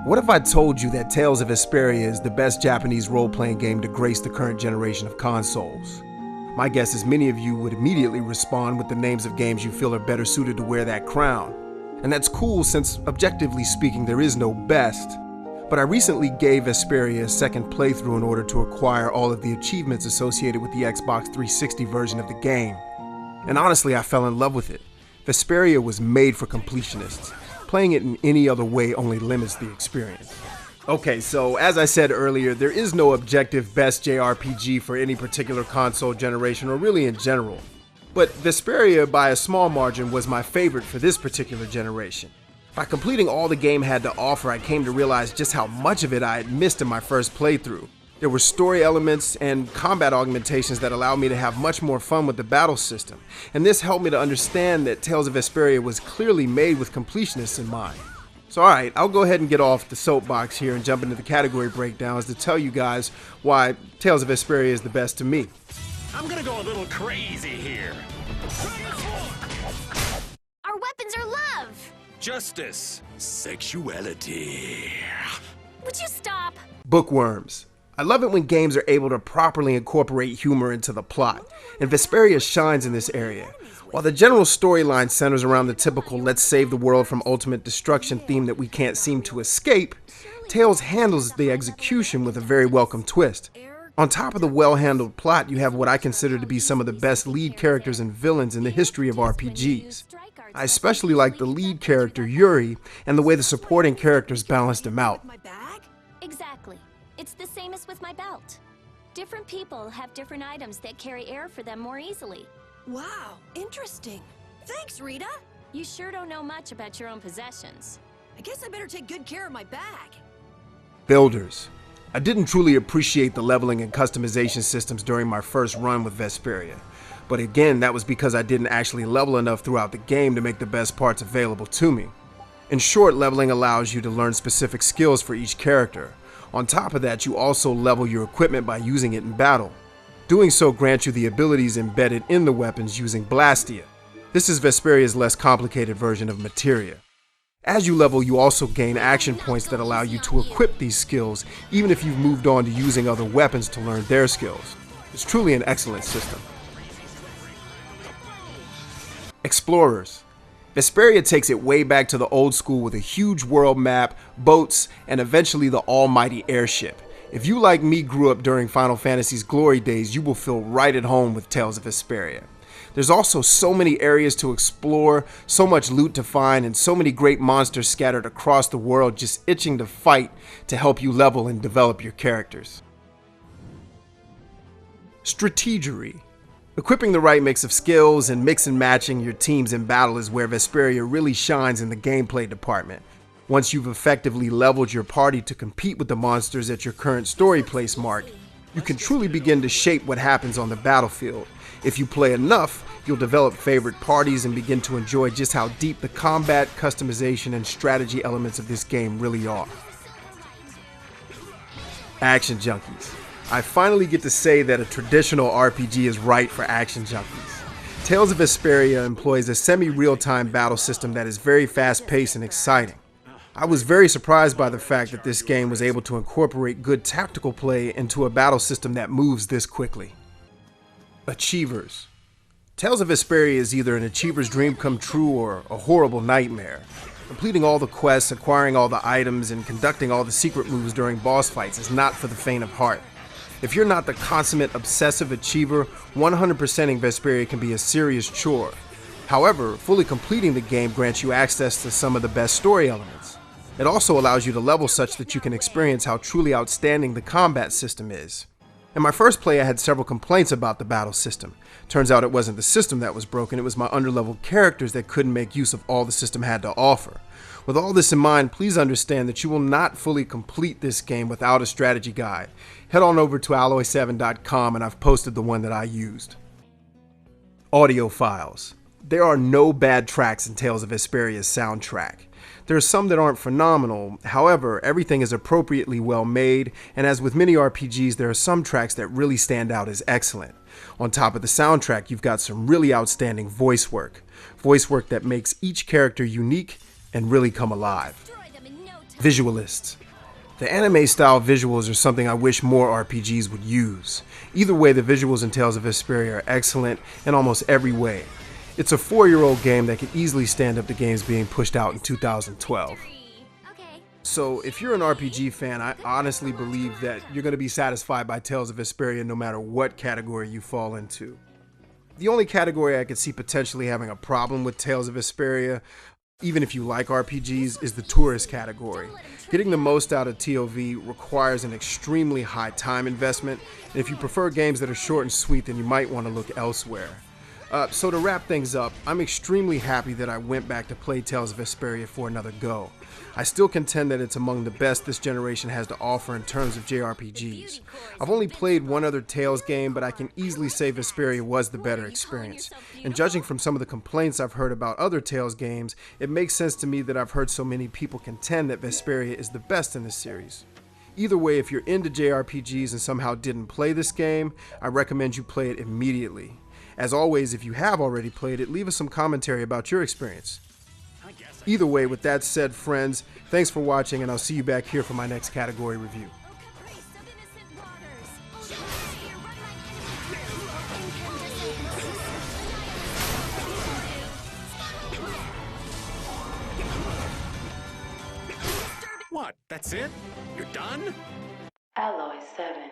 What if I told you that Tales of Vesperia is the best Japanese role-playing game to grace the current generation of consoles? My guess is many of you would immediately respond with the names of games you feel are better suited to wear that crown. And that's cool since, objectively speaking, there is no best. But I recently gave Vesperia a second playthrough in order to acquire all of the achievements associated with the Xbox 360 version of the game. And honestly, I fell in love with it. Vesperia was made for completionists. Playing it in any other way only limits the experience. Okay, so as I said earlier, there is no objective best JRPG for any particular console generation or really in general. But Vesperia, by a small margin, was my favorite for this particular generation. By completing all the game had to offer, I came to realize just how much of it I had missed in my first playthrough. There were story elements and combat augmentations that allowed me to have much more fun with the battle system, and this helped me to understand that Tales of Vesperia was clearly made with completionists in mind. So alright, I'll go ahead and get off the soapbox here and jump into the category breakdowns to tell you guys why Tales of Vesperia is the best to me. I'm gonna go a little crazy here. Our weapons are love! Justice. Sexuality. Would you stop? Bookworms. I love it when games are able to properly incorporate humor into the plot, and Vesperia shines in this area. While the general storyline centers around the typical let's save the world from ultimate destruction theme that we can't seem to escape, Tales handles the execution with a very welcome twist. On top of the well-handled plot, you have what I consider to be some of the best lead characters and villains in the history of RPGs. I especially like the lead character, Yuri, and the way the supporting characters balanced him out. Exactly. It's the same as with my belt. Different people have different items that carry air for them more easily. Wow, interesting. Thanks, Rita. You sure don't know much about your own possessions. I guess I better take good care of my bag. Builders. I didn't truly appreciate the leveling and customization systems during my first run with Vesperia. But again, that was because I didn't actually level enough throughout the game to make the best parts available to me. In short, leveling allows you to learn specific skills for each character. On top of that, you also level your equipment by using it in battle. Doing so grants you the abilities embedded in the weapons using Blastia. This is Vesperia's less complicated version of Materia. As you level, you also gain action points that allow you to equip these skills, even if you've moved on to using other weapons to learn their skills. It's truly an excellent system. Explorers. Vesperia takes it way back to the old school with a huge world map, boats, and eventually the almighty airship. If you, like me, grew up during Final Fantasy's glory days, you will feel right at home with Tales of Vesperia. There's also so many areas to explore, so much loot to find, and so many great monsters scattered across the world just itching to fight to help you level and develop your characters. Strategery. Equipping the right mix of skills and mix and matching your teams in battle is where Vesperia really shines in the gameplay department. Once you've effectively leveled your party to compete with the monsters at your current story place mark, you can truly begin to shape what happens on the battlefield. If you play enough, you'll develop favorite parties and begin to enjoy just how deep the combat, customization, and strategy elements of this game really are. Action junkies. I finally get to say that a traditional RPG is right for action junkies. Tales of Vesperia employs a semi-real-time battle system that is very fast-paced and exciting. I was very surprised by the fact that this game was able to incorporate good tactical play into a battle system that moves this quickly. Achievers. Tales of Vesperia is either an achiever's dream come true or a horrible nightmare. Completing all the quests, acquiring all the items, and conducting all the secret moves during boss fights is not for the faint of heart. If you're not the consummate obsessive achiever, 100%ing Vesperia can be a serious chore. However, fully completing the game grants you access to some of the best story elements. It also allows you to level such that you can experience how truly outstanding the combat system is. In my first play, I had several complaints about the battle system. Turns out it wasn't the system that was broken, it was my underleveled characters that couldn't make use of all the system had to offer. With all this in mind, please understand that you will not fully complete this game without a strategy guide. Head on over to alloy7.com and I've posted the one that I used. Audiophiles. There are no bad tracks in Tales of Vesperia's soundtrack. There are some that aren't phenomenal, however, everything is appropriately well made, and as with many RPGs, there are some tracks that really stand out as excellent. On top of the soundtrack, you've got some really outstanding voice work that makes each character unique and really come alive. VISUALIST. The anime-style visuals are something I wish more RPGs would use. Either way, the visuals in Tales of Vesperia are excellent in almost every way. It's a 4-year-old game that could easily stand up to games being pushed out in 2012. So if you're an RPG fan, I honestly believe that you're going to be satisfied by Tales of Vesperia no matter what category you fall into. The only category I could see potentially having a problem with Tales of Vesperia, even if you like RPGs, is the tourist category. Getting the most out of TOV requires an extremely high time investment, and if you prefer games that are short and sweet, then you might want to look elsewhere. So to wrap things up, I'm extremely happy that I went back to play Tales of Vesperia for another go. I still contend that it's among the best this generation has to offer in terms of JRPGs. I've only played one other Tales game, but I can easily say Vesperia was the better experience. And judging from some of the complaints I've heard about other Tales games, it makes sense to me that I've heard so many people contend that Vesperia is the best in this series. Either way, if you're into JRPGs and somehow didn't play this game, I recommend you play it immediately. As always, if you have already played it, leave us some commentary about your experience. Either way, with that said, friends, thanks for watching, and I'll see you back here for my next category review. What? That's it? You're done? Alloy 7.